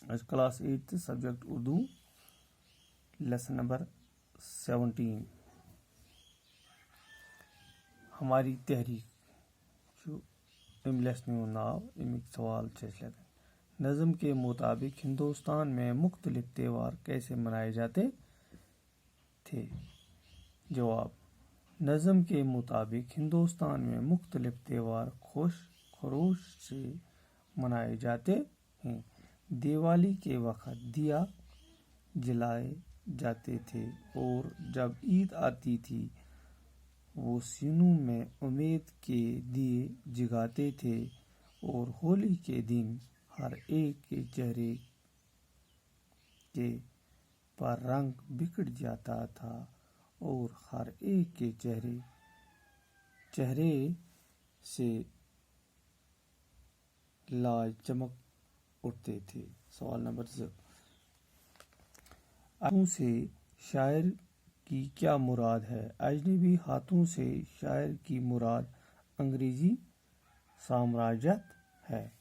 Class 8 subject Urdu lesson number 17 हमारी तहरीक जो lesson नाव अमिक सवाल नज़म के मुताबिक हिंदुस्तान में मुख्तलिफ त्यौहार कैसे मनाए जाते थे। जवाब, नज़म के मुताबिक हिंदुस्तान में मुख्तलिफ त्यौहार खुश खरोश से मनाए जाते हैं। दिवाली के वक्त दिया जलाए जाते थे और जब ईद आती थी वो सीनों में उम्मीद के दिए जगाते थे और होली के दिन हर एक के चेहरे के पर रंग बिखर जाता था और हर एक के चेहरे से लाज चमक उठते थे। सवाल नंबर 0, हाथों से शायर की क्या मुराद है। अजनबी हाथों से शायर की मुराद अंग्रेजी साम्राज्यत है।